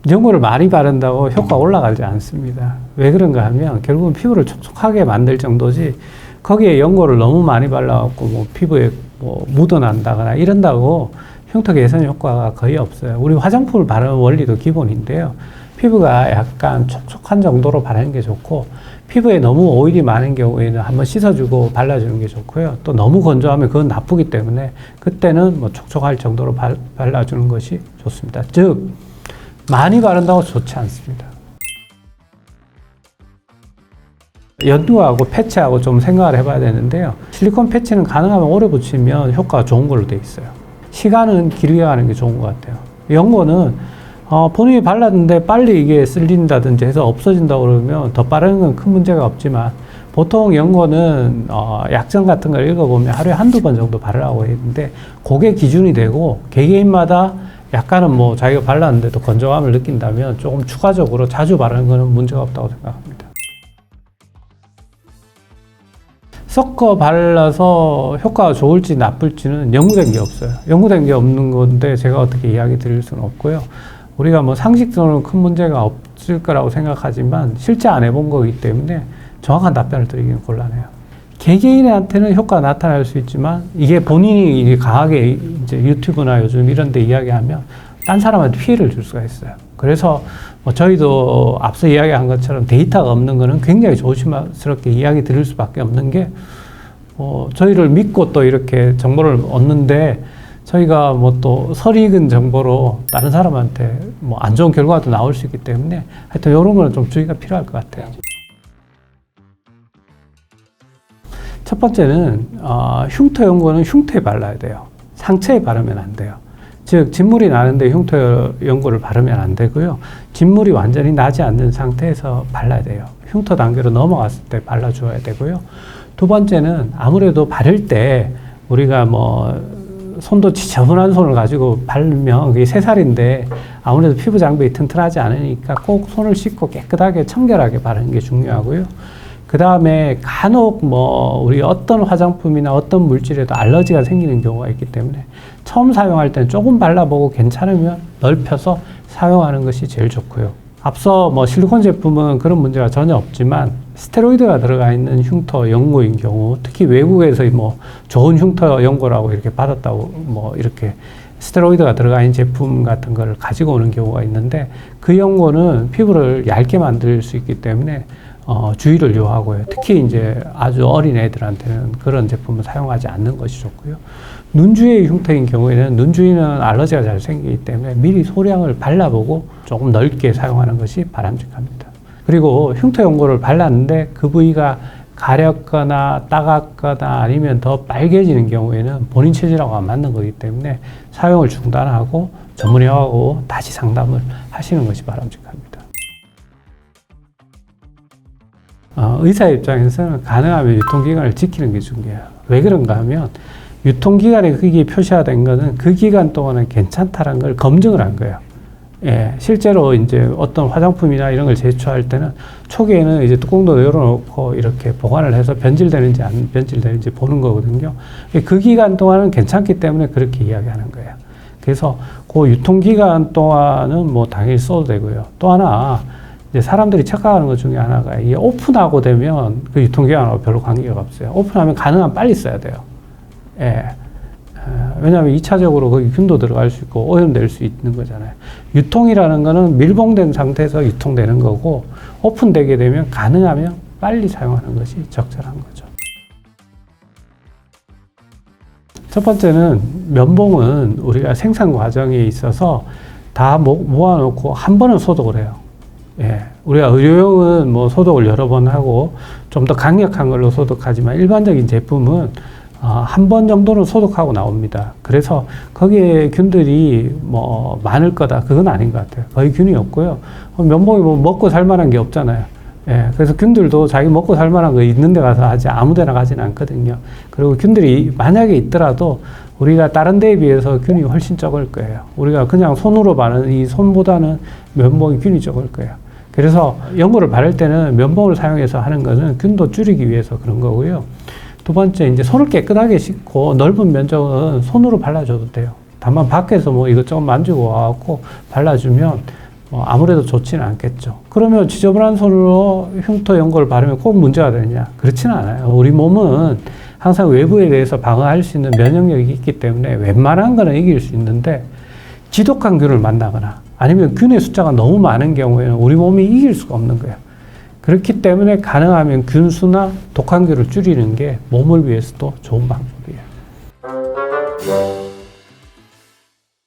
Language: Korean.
연고를 많이 바른다고 효과가 올라가지 않습니다. 왜 그런가 하면 결국은 피부를 촉촉하게 만들 정도지 거기에 연고를 너무 많이 발라갖고 뭐 피부에 뭐 묻어난다거나 이런다고 흉터 개선 효과가 거의 없어요. 우리 화장품을 바르는 원리도 기본인데요. 피부가 약간 촉촉한 정도로 바르는 게 좋고 피부에 너무 오일이 많은 경우에는 한번 씻어주고 발라주는 게 좋고요. 또 너무 건조하면 그건 나쁘기 때문에 그때는 뭐 촉촉할 정도로 발라주는 것이 좋습니다. 즉 많이 바른다고 좋지 않습니다. 연두하고 패치하고 좀 생각을 해봐야 되는데요. 실리콘 패치는 가능하면 오래 붙이면 효과가 좋은 걸로 돼 있어요. 시간은 길게 가는 게 좋은 것 같아요. 연고는 본인이 발랐는데 빨리 이게 쓸린다든지 해서 없어진다고 그러면 더 바르는 건 큰 문제가 없지만 보통 연고는 약정 같은 걸 읽어보면 하루에 한두 번 정도 바르라고 했는데 그게 기준이 되고 개개인마다 약간은 뭐 자기가 발랐는데도 건조함을 느낀다면 조금 추가적으로 자주 바르는 것은 문제가 없다고 생각합니다. 섞어 발라서 효과가 좋을지 나쁠지는 연구된 게 없어요. 연구된 게 없는 건데 제가 어떻게 이야기 드릴 수는 없고요. 우리가 뭐 상식적으로는 큰 문제가 없을 거라고 생각하지만 실제 안 해본 거기 때문에 정확한 답변을 드리기는 곤란해요. 개개인한테는 효과가 나타날 수 있지만 이게 본인이 이게 강하게 이제 유튜브나 요즘 이런 데 이야기하면 딴 사람한테 피해를 줄 수가 있어요. 그래서 뭐 저희도 앞서 이야기한 것처럼 데이터가 없는 거는 굉장히 조심스럽게 이야기 드릴 수밖에 없는 게 저희를 믿고 또 이렇게 정보를 얻는데 저희가 뭐 또 설익은 정보로 다른 사람한테 뭐 안 좋은 결과도 나올 수 있기 때문에 하여튼 이런 거는 좀 주의가 필요할 것 같아요. 첫 번째는 흉터 연고는 흉터에 발라야 돼요. 상처에 바르면 안 돼요. 즉 진물이 나는데 흉터 연고를 바르면 안 되고요. 진물이 완전히 나지 않는 상태에서 발라야 돼요. 흉터 단계로 넘어갔을 때 발라주어야 되고요. 두 번째는 아무래도 바를 때 우리가 뭐 손도 지저분한 손을 가지고 바르면 그게 새살인데 아무래도 피부 장벽이 튼튼하지 않으니까 꼭 손을 씻고 깨끗하게 청결하게 바르는 게 중요하고요. 그 다음에 간혹 뭐 우리 어떤 화장품이나 어떤 물질에도 알러지가 생기는 경우가 있기 때문에 처음 사용할 때는 조금 발라보고 괜찮으면 넓혀서 사용하는 것이 제일 좋고요. 앞서 뭐 실리콘 제품은 그런 문제가 전혀 없지만 스테로이드가 들어가 있는 흉터 연고인 경우 특히 외국에서 뭐 좋은 흉터 연고라고 이렇게 받았다고 뭐 이렇게 스테로이드가 들어가 있는 제품 같은 거를 가지고 오는 경우가 있는데 그 연고는 피부를 얇게 만들 수 있기 때문에 주의를 요하고요. 특히 이제 아주 어린 애들한테는 그런 제품을 사용하지 않는 것이 좋고요. 눈 주위의 흉터인 경우에는 눈 주위는 알러지가 잘 생기기 때문에 미리 소량을 발라보고 조금 넓게 사용하는 것이 바람직합니다. 그리고 흉터 연고를 발랐는데 그 부위가 가렵거나 따갑거나 아니면 더 빨개지는 경우에는 본인 체질하고 안 맞는 거기 때문에 사용을 중단하고 전문의하고 다시 상담을 하시는 것이 바람직합니다. 의사 입장에서는 가능하면 유통기간을 지키는 게 중요해요. 왜 그런가 하면 유통기간에 그게 표시화된 거는 그 기간 동안은 괜찮다는 걸 검증을 한 거예요. 예, 실제로 이제 어떤 화장품이나 이런 걸 제조할 때는 초기에는 이제 뚜껑도 열어놓고 이렇게 보관을 해서 변질되는지 안 변질되는지 보는 거거든요. 그 기간 동안은 괜찮기 때문에 그렇게 이야기하는 거예요. 그래서 그 유통기간 동안은 뭐 당연히 써도 되고요. 또 하나 이제 사람들이 착각하는 것 중에 하나가 이게 오픈하고 되면 그 유통기간하고 별로 관계가 없어요. 오픈하면 가능하면 빨리 써야 돼요. 예. 왜냐하면 2차적으로 거기 균도 들어갈 수 있고 오염될 수 있는 거잖아요. 유통이라는 거는 밀봉된 상태에서 유통되는 거고 오픈되게 되면 가능하면 빨리 사용하는 것이 적절한 거죠. 첫 번째는 면봉은 우리가 생산 과정에 있어서 다 모아놓고 한 번은 소독을 해요. 예, 우리가 의료용은 뭐 소독을 여러 번 하고 좀 더 강력한 걸로 소독하지만 일반적인 제품은 한 번 정도는 소독하고 나옵니다. 그래서 거기에 균들이 뭐 많을 거다 그건 아닌 것 같아요. 거의 균이 없고요. 면봉이 뭐 먹고 살만한 게 없잖아요. 예, 그래서 균들도 자기 먹고 살만한 거 있는 데 가서 하지 아무데나 가지는 않거든요. 그리고 균들이 만약에 있더라도 우리가 다른 데에 비해서 균이 훨씬 적을 거예요. 우리가 그냥 손으로 바르는 이 손보다는 면봉이 균이 적을 거예요. 그래서 연고를 바를 때는 면봉을 사용해서 하는 것은 균도 줄이기 위해서 그런 거고요. 두 번째, 이제 손을 깨끗하게 씻고 넓은 면적은 손으로 발라줘도 돼요. 다만 밖에서 뭐 이것저것 만지고 와갖고 발라주면 아무래도 좋지는 않겠죠. 그러면 지저분한 손으로 흉터 연고를 바르면 꼭 문제가 되느냐? 그렇지는 않아요. 우리 몸은 항상 외부에 대해서 방어할 수 있는 면역력이 있기 때문에 웬만한 거는 이길 수 있는데 지독한 균을 만나거나 아니면 균의 숫자가 너무 많은 경우에는 우리 몸이 이길 수가 없는 거예요. 그렇기 때문에 가능하면 균수나 독한 균을 줄이는 게 몸을 위해서도 좋은 방법이에요.